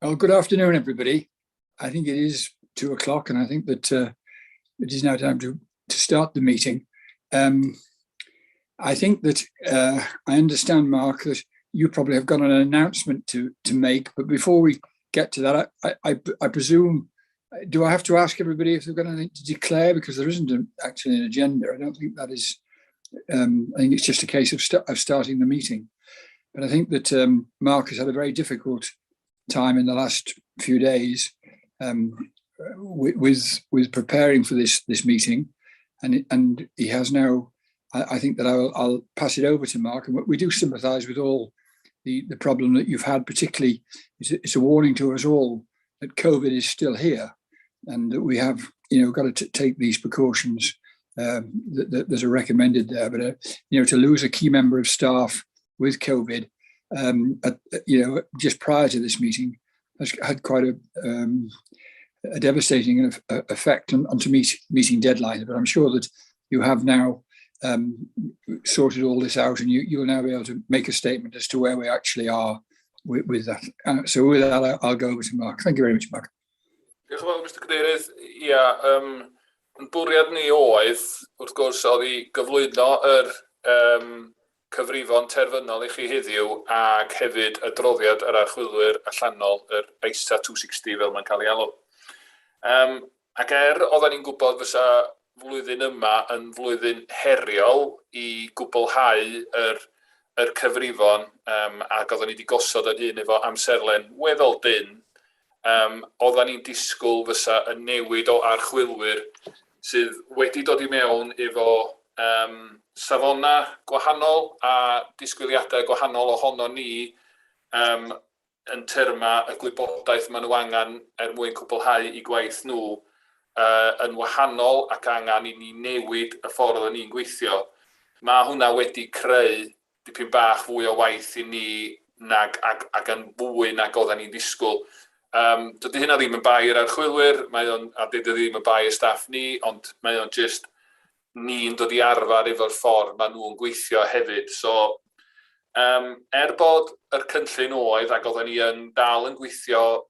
Well, good afternoon, everybody. I think it is 2 o'clock, and I think that it is now time to start the meeting. I think that I understand, Mark, that you probably have got an announcement to make, but before we get to that, I presume, do I have to ask everybody if they've got anything to declare? Because there isn't actually an agenda. I don't think that is, I think it's just a case of starting the meeting. But I think that Mark has had a very difficult time in the last few days with preparing for this meeting, and he has now. I think that I'll pass it over to Mark, and we do sympathise with all the problem that you've had. Particularly, it's a warning to us all that COVID is still here, and that we have got to take these precautions that are recommended there. But to lose a key member of staff with COVID, just prior to this meeting, has had quite a devastating effect onto meeting deadlines. But I'm sure that you have now sorted all this out, and you will now be able to make a statement as to where we actually are with that. So with that, I'll go over to Mark. Thank you very much, Mark. Diolch yn fawr, Mr Cadeirydd. Yn bwriad ni oedd, wrth gwrs, oedd i gyflwyno yr cyfrifon terfynol i chi heddiw, ac hefyd y droddiad yr archwilwyr allanol, yr ISA 260 fel mae'n cael ei alw. Ac oedden ni'n gwybod fysa flwyddyn yma yn flwyddyn heriol i gwblhau yr cyfrifon, ac oedden ni wedi gosod yn hyn efo amserlen weddol dyn, oedden ni'n disgwyl fysa y newid o archwilwyr sydd wedi dod i mewn efo safona gwahanol a disgwyliadau gwahanol ohono ni yn terma y gwybodaeth maen nhw angen mwyn cwblhau i gwaith nhw yn wahanol, ac angen i ni newid y ffordd o'n ni'n gweithio. Mae hwnna wedi creu dipyn bach fwy o waith i ni ac yn fwy nag oedden ni'n disgwyl. Dydy hynna ddim yn bai i'r archwilwyr, a dydy ddim yn bai y staff ni, ond mae o'n just ni'n dod i arfer efo'r ffordd maen nhw'n gweithio hefyd. So, bod yr cynllun oedd, ac oedden ni yn dal yn gweithio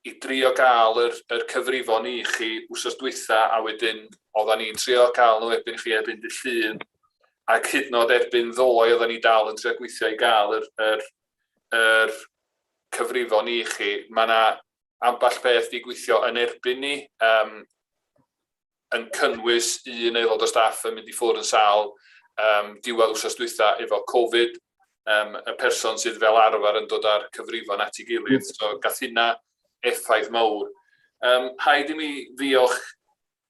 i drio gael yr cyfrifon i chi wsos dwytha, a wedyn oedden ni'n trio cael nhw erbyn chi erbyn dydd Llun, ac hyd yn oed erbyn ddoe oedden ni dal yn trio gweithio i gael yr cyfrifon i chi. Mae yna amball beth di gweithio yn erbyn ni, yn cynnwys un aelod o staff yn mynd i ffwrdd yn sâl diwedd wsos dwytha efo Covid, y person sydd fel arfer yn dod ar cyfrifon at ei gilydd. So gath hynna effaith mawr. Haid i mi ddiolch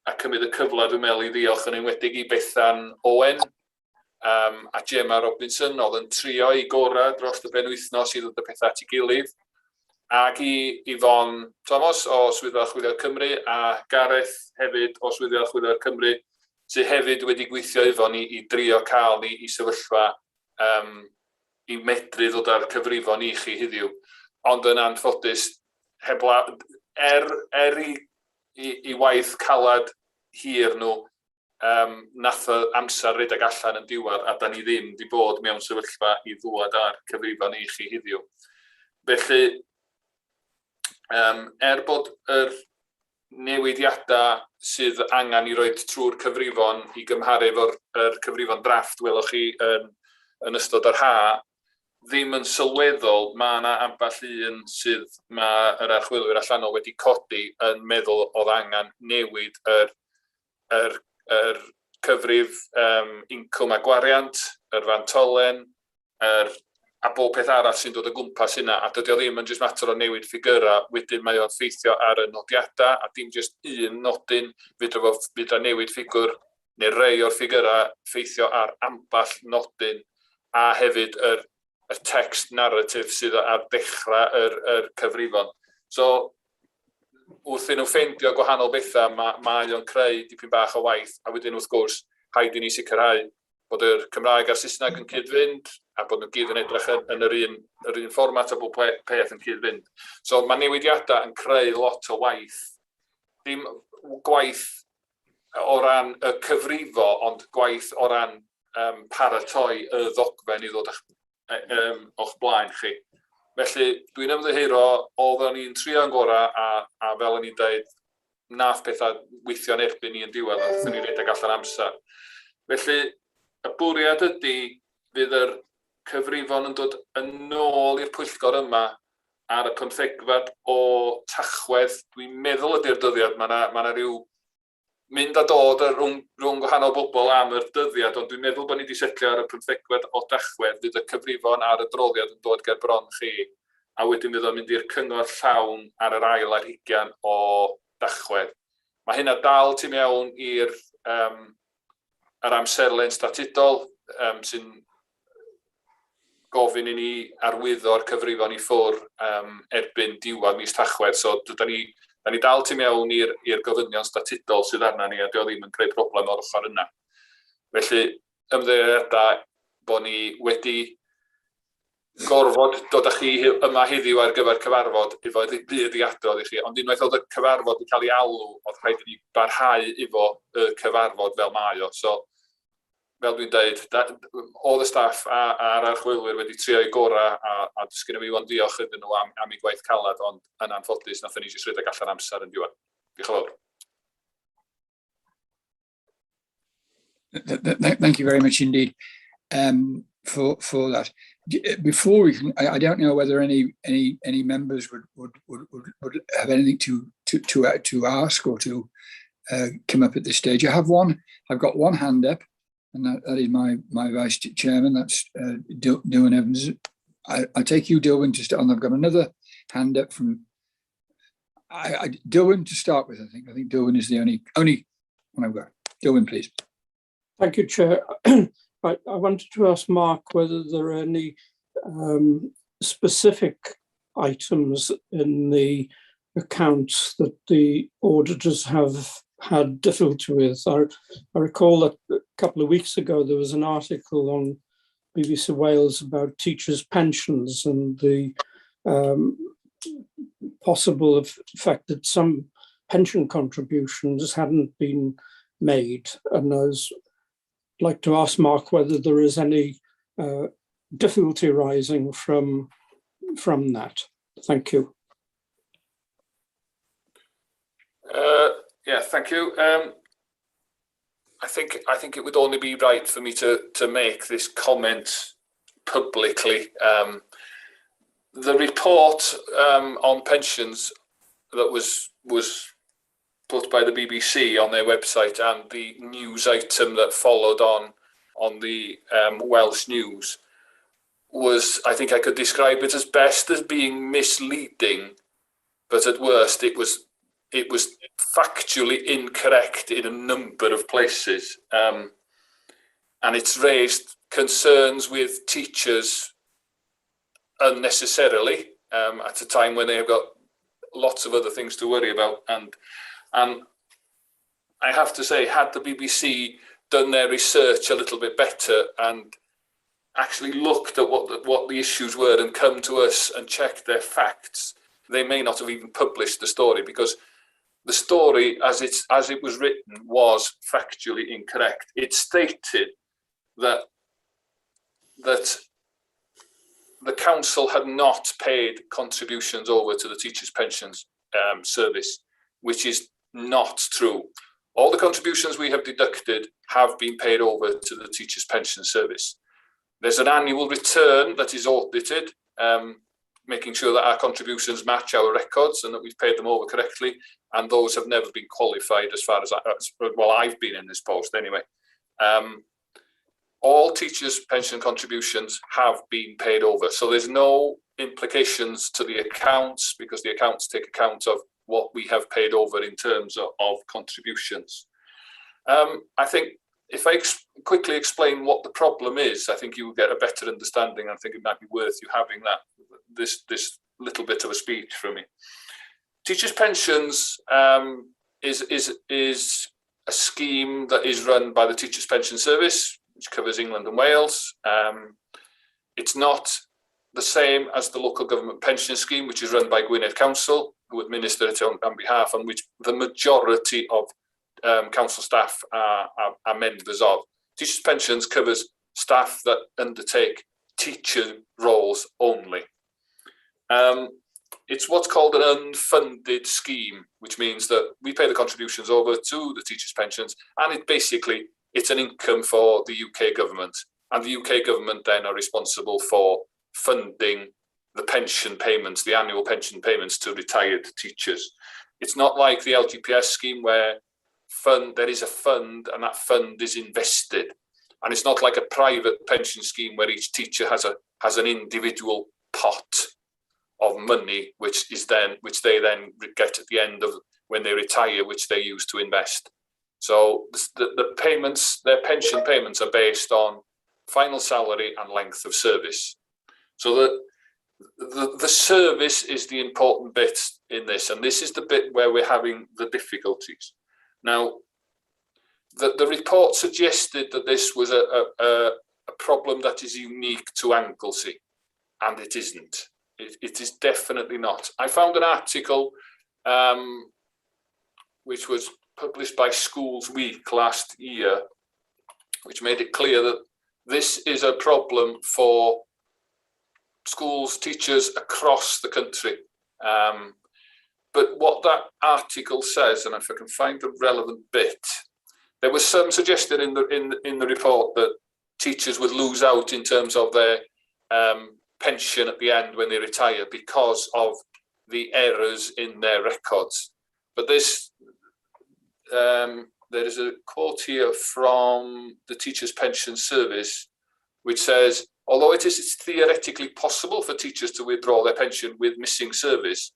a cymryd y cyfle, dwi'n meddwl, i ddiolch yn enwedig i Bethan Owen a Gemma Robinson, oedd yn trio i gorau dros y benwythnos i ddod y pethau at ei gilydd, ac i Yvonne Thomas o Swyddfa Archwilio Cymru a Gareth hefyd o Swyddfa Archwilio Cymru, sydd hefyd wedi gweithio efo ni i drio cael ni i sefyllfa i medru ddod ar cyfrifon i chi heddiw. Ond yn anffodus, i waith calad hir nhw, nath y amser redeg allan yn diwedd, a da ni ddim wedi bod mewn sefyllfa i ddwad ar cyfrifon i chi heddiw. Felly, bod yr newidiadau sydd angen i roed trwy'r cyfrifon i gymharu efo'r cyfrifon drafft welwch chi yn ystod yr ha, ddim yn sylweddol. Mae yna amball un sydd mae'r archwilwyr allanol wedi codi yn meddwl oedd angen newid yr cyfrif incwm a gwariant, yr fantolen, a bob peth arall sy'n dod o gwmpas hynna, a dydy o ddim yn jyst mater o newid ffigurau, wedyn mae o'n ffeithio ar y nodiadau, a dim jyst un nodyn fydra newid ffigwr, neu rei o'r ffigurau ffeithio ar amball nodyn, a hefyd yr text narrative sydd ar dechrau yr cyfrifon. So, wrth i nhw ffeindio gwahanol bethau, mae o'n creu dipyn bach o waith, a wedyn wrth gwrs, haid i ni sicrhau bod yr Cymraeg a Saesneg yn cyd-fynd, a bod nhw gyd yn edrych yn yr un fformat a bod peth yn cyd-fynd. So mae newidiadau yn creu lot o waith. Dim gwaith o ran y cyfrifo, ond gwaith o ran paratoi y ddogfen i ddod o'ch blaen chi. Felly, dwi'n ymddiheuro, oedden ni'n trio'n gorau a fel o'n i'n dweud, nath pethau weithio'n erbyn ni yn diwedd, a wnaethon ni redeg allan amser. Felly, y bwriad ydy fydd yr cyfrifon yn dod yn ôl i'r pwyllgor yma ar y 15fed o Tachwedd. Dwi'n meddwl ydy'r dyddiad, mae yna rhyw mynd a dod rhwng gwahanol bobl am yr dyddiad, ond dwi'n meddwl bod ni wedi setlio ar y 15fed o Tachwedd, fydd y cyfrifon ar y droliad yn dod ger bron chi, a wedyn fydd o'n mynd i'r cyngor llawn ar yr ail ar 20 o Dachwedd. Mae hynna dal tu mewn i'r yr amserlen statudol sy'n gofyn i ni arwyddo'r cyfrifon i ffwr erbyn diwedd mis Tachwedd. So, da ni dal tu mewn i'r gofynion statudol sydd arna ni, a dio ddim yn creu problem o'r ochr yna. Felly, ymddeiriadau bod ni wedi gorfod dod â chi yma heddiw ar gyfer cyfarfod efo byd i adrodd i chi, ond unwaith oedd y cyfarfod wedi cael ei alw, oedd rhaid i ni barhau efo y cyfarfod fel mae o. So, fel dwi'n dweud, oedd y staff a'r archwilwyr wedi trio i gorau a dysgu fi o'n diolch iddyn nhw am ei gwaith calad, ond yn anffodus nathon ni jyst rhedeg allan amser yn diwedd. Diolch yn fawr. Thank you very much indeed for that. Before we can, I don't know whether any members would have anything to ask or to come up at this stage. I've got one hand up, and that is my vice chairman. That's Dilwyn Evans. I'll take you, Dilwyn, to start. And I've got another hand up from Dilwyn to start with. I think Dilwyn is the only one I've got. Dilwyn, please. Thank you, Chair. I wanted to ask Mark whether there are any specific items in the accounts that the auditors have had difficulty with. I recall that a couple of weeks ago there was an article on BBC Wales about teachers' pensions and the possible fact that some pension contributions hadn't been made, and I was like to ask Mark whether there is any difficulty arising from that. Thank you. Yeah, thank you. I think it would only be right for me to make this comment publicly. The report on pensions that was put by the BBC on their website, and the news item that followed on the Welsh News was, I think I could describe it as best as being misleading, but at worst it was factually incorrect in a number of places, and it's raised concerns with teachers unnecessarily at a time when they have got lots of other things to worry about. And I have to say, had the BBC done their research a little bit better and actually looked at what the issues were and come to us and checked their facts, they may not have even published the story, because the story as it was written was factually incorrect. It stated that the council had not paid contributions over to the Teachers' Pensions Service, which is not true. All the contributions we have deducted have been paid over to the Teachers' Pension Service. There's an annual return that is audited, making sure that our contributions match our records and that we've paid them over correctly, and those have never been qualified as far as I've been in this post anyway. All teachers' pension contributions have been paid over, so there's no implications to the accounts, because the accounts take account of what we have paid over in terms of contributions. I think if I quickly explain what the problem is, I think you will get a better understanding. I think it might be worth you having this little bit of a speech from me. Teachers' pensions is a scheme that is run by the Teachers' Pension Service, which covers England and Wales. It's not the same as the local government pension scheme, which is run by Gwynedd Council, who administer it on behalf, and which the majority of council staff are members of. Teachers' pensions covers staff that undertake teacher roles only. It's what's called an unfunded scheme, which means that we pay the contributions over to the teachers' pensions, and it's an income for the UK government. And the UK government then are responsible for funding the pension payments, the annual pension payments to retired teachers. It's not like the LGPS scheme where there is a fund and that fund is invested. And it's not like a private pension scheme where each teacher has an individual pot of money, which they then get at the end of when they retire, which they use to invest. So the payments, their pension payments, are based on final salary and length of service. So the service is the important bit in this, and this is the bit where we're having the difficulties. Now, the report suggested that this was a problem that is unique to Anglesey, and it isn't. It is definitely not. I found an article which was published by Schools Week last year, which made it clear that this is a problem for schools, teachers across the country. But what that article says, and if I can find the relevant bit, there was some suggestion in the report that teachers would lose out in terms of their pension at the end when they retire because of the errors in their records. But this, there is a quote here from the Teachers' Pension Service, which says, although it is theoretically possible for teachers to withdraw their pension with missing service,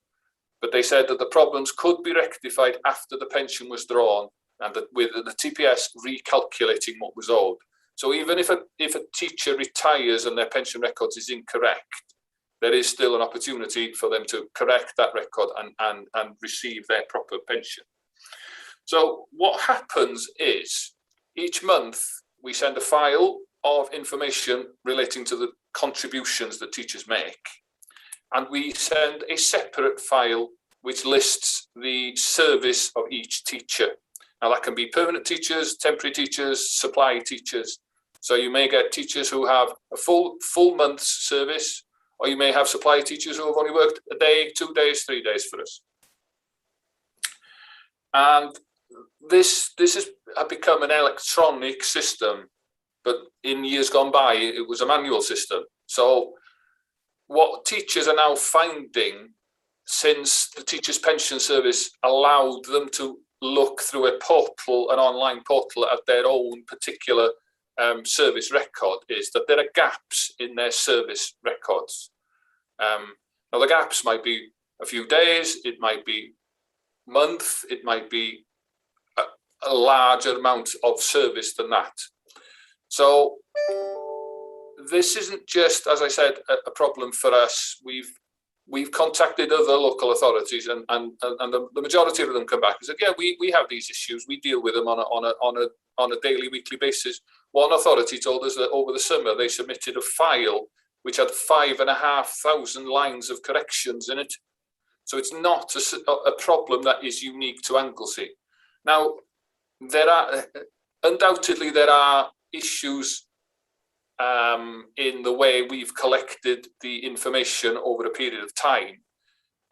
but they said that the problems could be rectified after the pension was drawn and that with the TPS recalculating what was owed. So even if a teacher retires and their pension records is incorrect, there is still an opportunity for them to correct that record and receive their proper pension. So what happens is each month we send a file of information relating to the contributions that teachers make, and we send a separate file which lists the service of each teacher. Now that can be permanent teachers, temporary teachers, supply teachers. So you may get teachers who have a full month's service, or you may have supply teachers who have only worked a day, 2 days, 3 days for us. And this has become an electronic system, but in years gone by, it was a manual system. So what teachers are now finding, since the Teachers' Pension Service allowed them to look through a portal, an online portal at their own particular service record, is that there are gaps in their service records. Now the gaps might be a few days, it might be a month, it might be a larger amount of service than that. So this isn't just, as I said, a problem for us. We've contacted other local authorities, and the majority of them come back and said, yeah, we have these issues. We deal with them on a daily, weekly basis. One authority told us that over the summer they submitted a file which had 5,500 lines of corrections in it. So it's not a problem that is unique to Anglesey. Now, undoubtedly there are issues in the way we've collected the information over a period of time,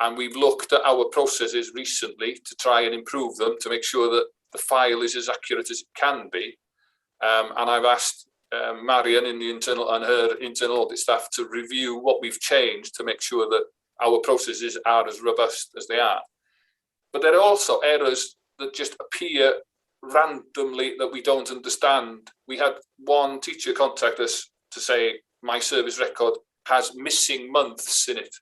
and we've looked at our processes recently to try and improve them to make sure that the file is as accurate as it can be. And I've asked Marion in the internal and her internal audit staff to review what we've changed to make sure that our processes are as robust as they are. But there are also errors that just appear randomly that we don't understand. We had one teacher contact us to say, my service record has missing months in it.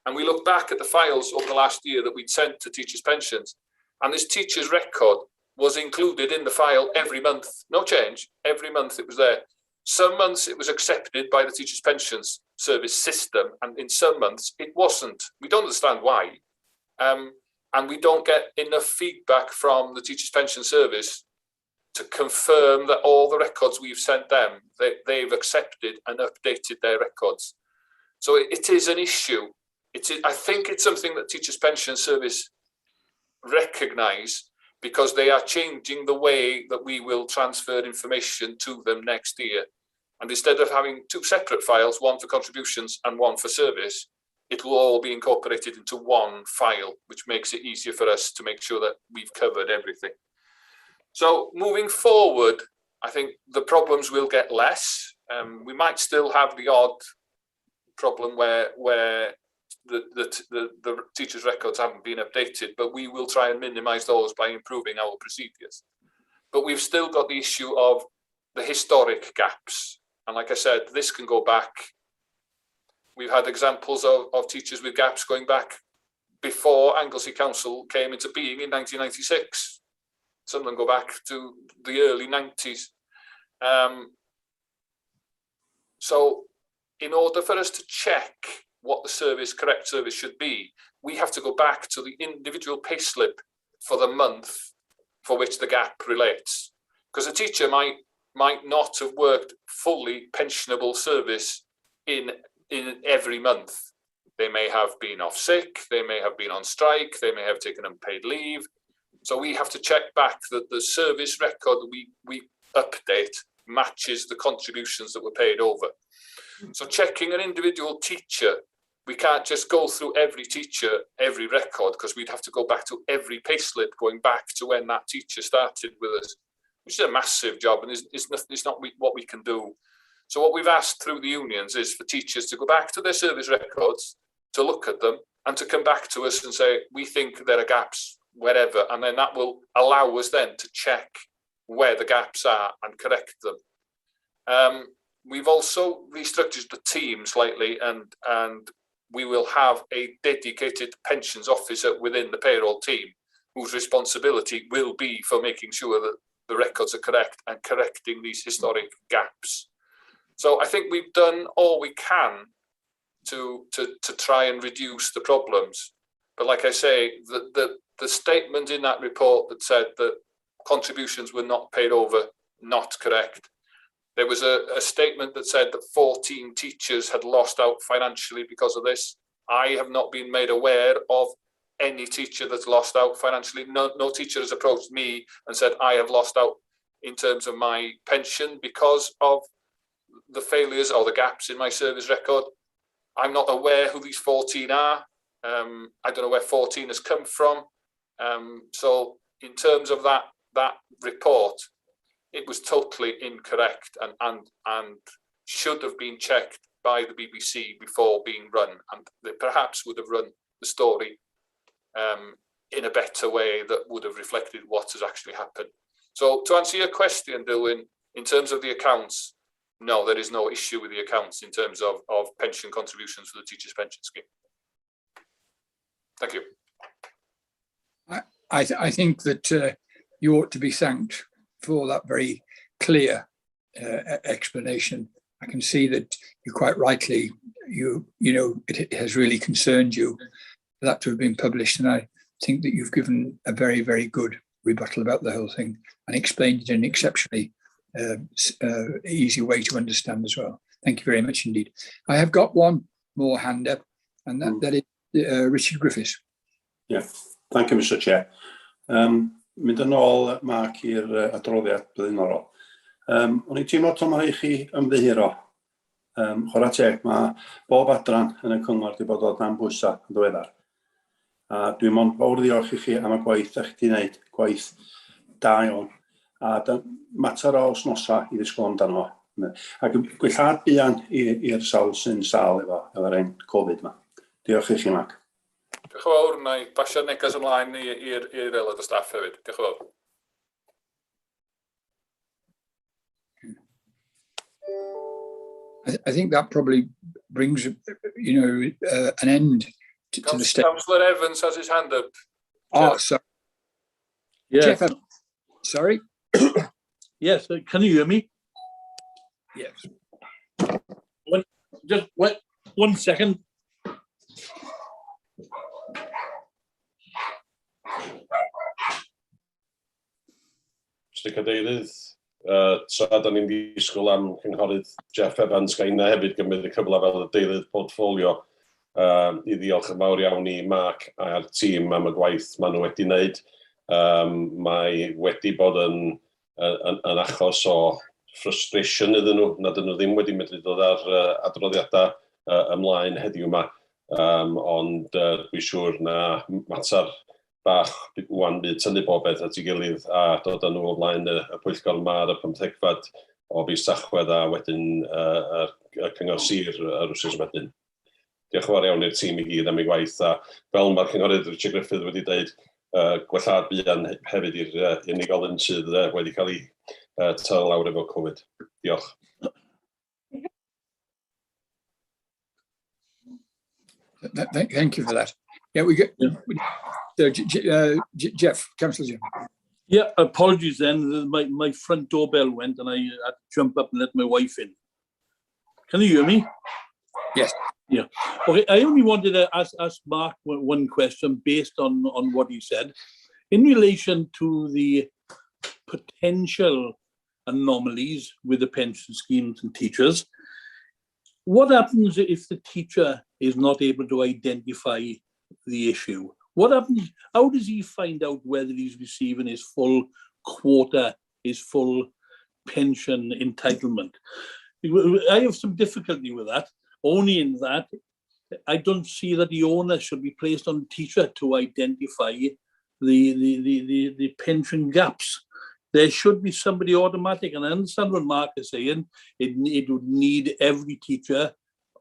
And we looked back at the files over the last year that we'd sent to teachers' pensions, and this teacher's record was included in the file every month. No change, every month it was there. Some months it was accepted by the Teachers' Pensions Service system, and in some months it wasn't. We don't understand why. And we don't get enough feedback from the Teachers' Pension Service to confirm that all the records we've sent them, they've accepted and updated their records. So it is an issue. I think it's something that Teachers' Pension Service recognise, because they are changing the way that we will transfer information to them next year. And instead of having two separate files, one for contributions and one for service, it will all be incorporated into one file, which makes it easier for us to make sure that we've covered everything. So moving forward, I think the problems will get less. We might still have the odd problem where the teachers' records haven't been updated, but we will try and minimise those by improving our procedures. But we've still got the issue of the historic gaps. And like I said, this can go back. We've had examples of teachers with gaps going back before Anglesey Council came into being in 1996. Some of them go back to the early 90s. So in order for us to check what the correct service should be, we have to go back to the individual payslip for the month for which the gap relates. Because a teacher might not have worked fully pensionable service in every month. They may have been off sick, they may have been on strike, they may have taken unpaid leave. So we have to check back that the service record we update matches the contributions that were paid over. So checking an individual teacher, we can't just go through every teacher, every record, because we'd have to go back to every payslip going back to when that teacher started with us, which is a massive job, and it's not what we can do. So what we've asked through the unions is for teachers to go back to their service records, to look at them, and to come back to us and say, we think there are gaps wherever, and then that will allow us then to check where the gaps are and correct them. We've also restructured the team slightly, and we will have a dedicated pensions officer within the payroll team whose responsibility will be for making sure that the records are correct and correcting these historic gaps. So I think we've done all we can to try and reduce the problems. But like I say, the statement in that report that said that contributions were not paid over, not correct. There was a statement that said that 14 teachers had lost out financially because of this. I have not been made aware of any teacher that's lost out financially. No teacher has approached me and said, I have lost out in terms of my pension because of the failures or the gaps in my service record. I'm not aware who these 14 are. I don't know where 14 has come from. So in terms of that report, it was totally incorrect and should have been checked by the BBC before being run, and they perhaps would have run the story in a better way that would have reflected what has actually happened. So to answer your question, Dylan, in terms of the accounts, no, there is no issue with the accounts in terms of pension contributions for the teachers' pension scheme. Thank you. I think that you ought to be thanked for that very clear explanation. I can see that you quite rightly, you know, it has really concerned you for that to have been published, and I think that you've given a very, very good rebuttal about the whole thing and explained it in an exceptionally easy way to understand as well. Thank you very much indeed. I have got one more hand up, and that is Richard Griffiths. Yeah, thank you, Mr. Chair. Mynd yn ôl, Mark, i'r adroddiad blaenorol. O'n i'n teimlo to mae chi ymddiheuro. Chwarae teg, mae bob adran yn y cyngor wedi bod o dan bwysa yn ddiweddar. A dwi'n mond fawr ddiolch i chi am y gwaith ych chi wneud, gwaith da iawn. A mater o osnosa i ddisgwyl amdano. Ac gwyllad buan i'r sawl sy'n sal efo'r ein Covid yma. Diolch i chi, Mark. Diolch yn fawr, na i basio neges ymlaen i'r aelod o staff hefyd. Diolch yn fawr. I think that probably brings, you know, an end to the state. Councillor Evans has his hand up. Oh, sorry. Yeah. Jeff, sorry. Yes, can you hear me? Yes. Just wait 1 second. Mr. Cadeirydd, tra da ni'n disgwyl am cynghorydd Jeff Evans gael yna hefyd gymryd y cyfle fel y deilydd portfolio i ddiolch yn fawr iawn i Mark a'r tîm am y gwaith maen nhw wedi wneud. Mae wedi bod yn achos o frustration iddyn nhw, nad ydyn nhw ddim wedi medru dod ar adroddiadau ymlaen heddiw yma. ond dwi'n siŵr na mater bach wan byd tynnu bob beth at ei gilydd a dod â nhw o flaen y Pwyllgor yma ar y 15fed o fis Tachwedd a wedyn y Cyngor Sir yr wsos wedyn. Diolch yn fawr iawn i'r tîm i gyd am ei gwaith a fel mae'r Cynghorydd Richard Griffith wedi dweud, gwellad buan hefyd i'r unigolyn sydd wedi cael ei tyl lawr efo Covid. Diolch. Thank you for that. Yeah, we get Jeff, Councillor Jeff. Yeah, apologies then. My front doorbell went and I had to jump up and let my wife in. Can you hear me? Yes. Yeah. Okay, I only wanted to ask Mark one question based on what he said. In relation to the potential anomalies with the pension schemes and teachers, what happens if the teacher is not able to identify the issue? What happens? How does he find out whether he's receiving his full quota, his full pension entitlement? I have some difficulty with that, only in that I don't see that the onus should be placed on the teacher to identify the pension gaps. There should be somebody automatic, and I understand what Mark is saying. It would need every teacher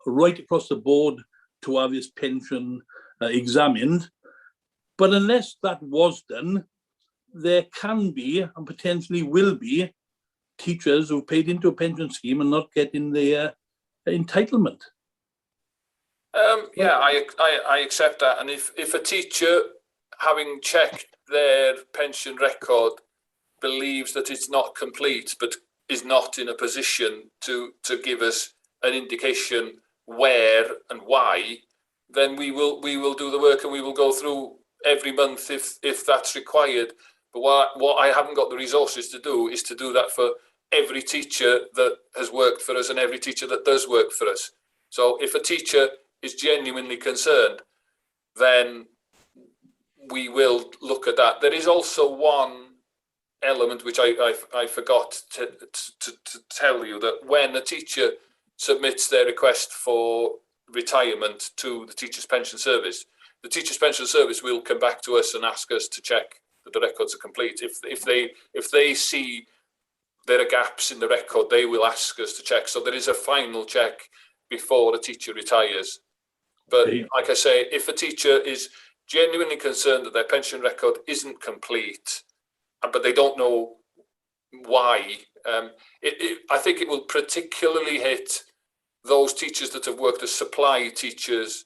right across the board to have his pension examined. But unless that was done, there can be and potentially will be teachers who paid into a pension scheme and not getting their entitlement. Yeah, I accept that. And if a teacher, having checked their pension record, believes that it's not complete, but is not in a position to give us an indication where and why, then we will do the work and we will go through every month if that's required. But what I haven't got the resources to do is to do that for every teacher that has worked for us and every teacher that does work for us. So if a teacher is genuinely concerned, then we will look at that. There is also one element which I forgot to tell you, that when a teacher submits their request for retirement to the Teachers Pension Service, the Teachers Pension Service will come back to us and ask us to check that the records are complete. If they see there are gaps in the record, they will ask us to check. So there is a final check before a teacher retires. But like I say, if a teacher is genuinely concerned that their pension record isn't complete, but they don't know why, I think it will particularly hit those teachers that have worked as supply teachers,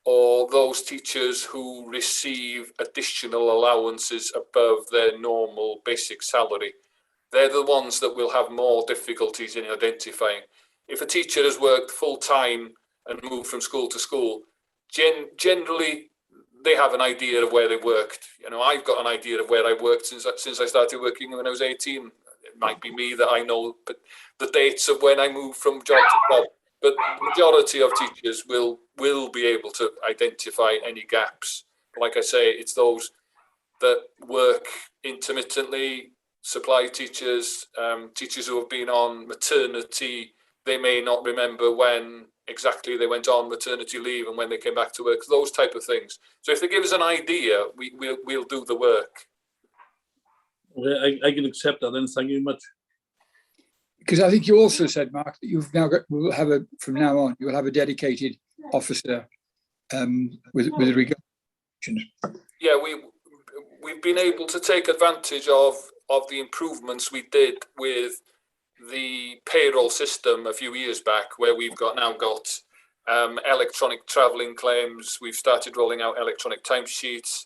or those teachers who receive additional allowances above their normal basic salary. They're the ones that will have more difficulties in identifying. If a teacher has worked full-time and moved from school to school, generally they have an idea of where they worked. You know, I've got an idea of where I worked since I started working when I was 18. It might be me that I know but the dates of when I moved from job to job. But the majority of teachers will be able to identify any gaps. Like I say, it's those that work intermittently, supply teachers, teachers who have been on maternity. They may not remember when exactly they went on maternity leave and when they came back to work, those type of things. So if they give us an idea, we'll do the work. Okay, I can accept that, and thank you very much. Because I think you also said, Mark, that you've now got, from now on, you will have a dedicated officer with regard. Yeah, we've been able to take advantage of the improvements we did with the payroll system a few years back, where we've now got electronic travelling claims. We've started rolling out electronic timesheets,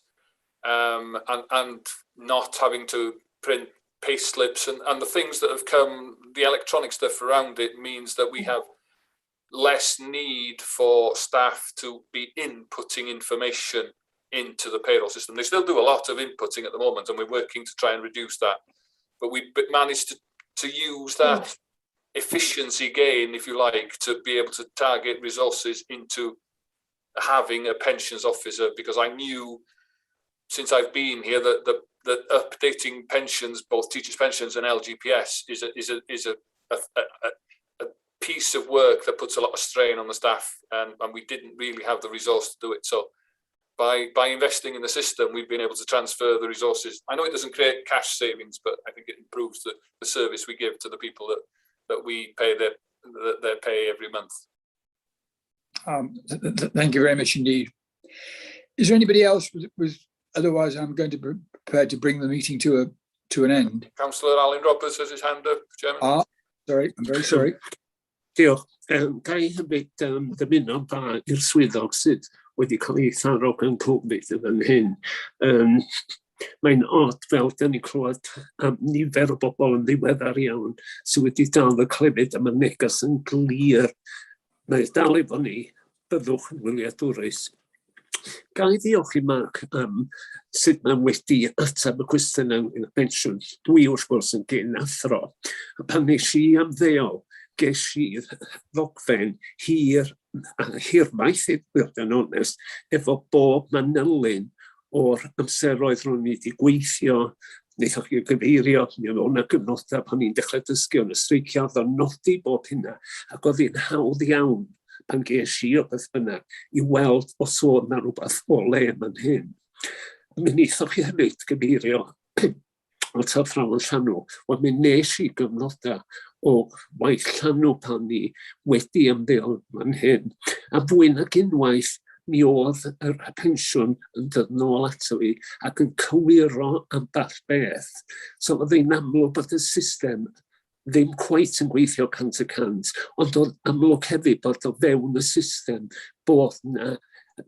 and not having to print pay slips and the things that have come, the electronic stuff around it means that we have less need for staff to be inputting information into the payroll system. They still do a lot of inputting at the moment, and we're working to try and reduce that. But we managed to use that efficiency gain, if you like, to be able to target resources into having a pensions officer, because I knew since I've been here that updating pensions, both teachers' pensions and LGPS, is a piece of work that puts a lot of strain on the staff, and we didn't really have the resource to do it. So by investing in the system, we've been able to transfer the resources. I know it doesn't create cash savings, but I think it improves the service we give to the people that we pay their pay every month. Thank you very much indeed. Is there anybody else? Otherwise, I'm going to be prepared to bring the meeting to an end. Councillor Alan Roberts has his hand up, Chairman. Sorry, I'm very sorry. Diolch. Ga I hefyd dymuno ba i'r swyddog sydd wedi cael ei tharo gan Covid yn fan hyn. Mae'n od fel da ni'n clywed am nifer o bobl yn ddiweddar iawn sydd wedi dal y clefyd am y neges yn glir. Mae'n dal efo ni, byddwch yn wyliadwrus. Ga i ddiolch i Mark am sut mae wedi ateb y cwestiynau yn y pensiwn. Dwi wrth gwrs yn gyn-athro. Pan nes i ymddeol, ges i'r ddogfen hirmaeth, i fod yn onest, efo bob manylun o'r amseroedd rwy'n ni wedi gweithio, wnaethoch chi gyfeirio, mi oedd hwnna gyfnodau pan ni'n dechrau dysgu o'n y streicio, oedd o'n nodi bob hynna, ac oedd hi'n hawdd iawn pan ges i o beth bynnag i weld os oedd na rhywbeth o le man hyn. Mi wnaethoch chi hefyd gyfeirio o tathrawn llanw, ond mi nes i gyfnodau o waith llanw pan ni wedi ymddeol man hyn. A fwy nag unwaith, mi oedd y pensiwn yn dod nôl ato fi ac yn cywiro ambell beth. So oedd hi'n amlwg bod y system ddim cweit yn gweithio 100%, ond oedd amlwg hefyd bod o fewn y system bod yna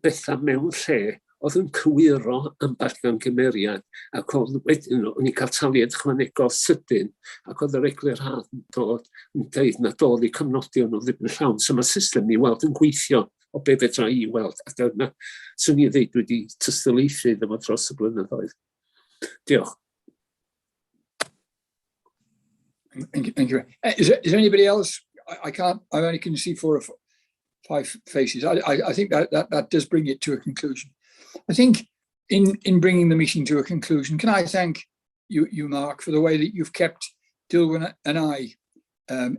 bethau mewn lle oedd yn cywiro ambell gymeriad, ac oedd wedyn o'n i cael taliad ychwanegol sydyn, ac oedd yr eglurhad yn dod yn dweud na doedd i cyfnodi o'n ddim yn llawn. So mae system i weld yn gweithio o be fedra i weld, a dyna swn i ddeud wedi tystyleithu ddim dros y blynyddoedd. Diolch. Thank you. Is there anybody else? I only can see 4 or 5 faces. I think that does bring it to a conclusion. I think in bringing the meeting to a conclusion, can I thank you, Mark, for the way that you've kept Dilwyn and I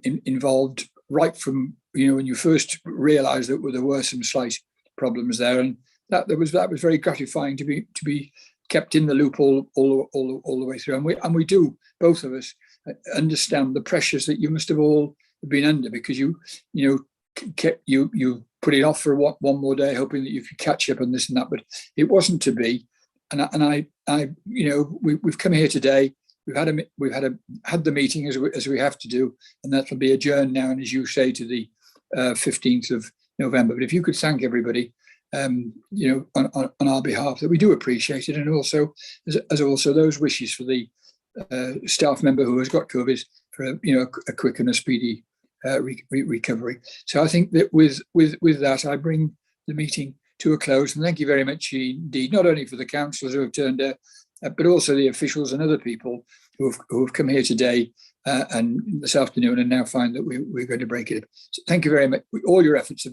involved right from, when you first realised that there were some slight problems there, and that was very gratifying to be kept in the loop all the way through, and we do, both of us, understand the pressures that you must have all been under, because you put it off for one more day, hoping that you could catch up on this and that, but it wasn't to be. And we've come here today. We've had the meeting as we have to do, and that will be adjourned now, and as you say, to the 15th of November. But if you could thank everybody, on our behalf, that we do appreciate it, and also as also those wishes for the staff member who has got COVID for a quick and a speedy recovery. So I think that with that, I bring the meeting to a close, and thank you very much indeed, not only for the councillors who have turned out, but also the officials and other people who have come here today and this afternoon, and now find that we're going to break it. So thank you very much. All your efforts have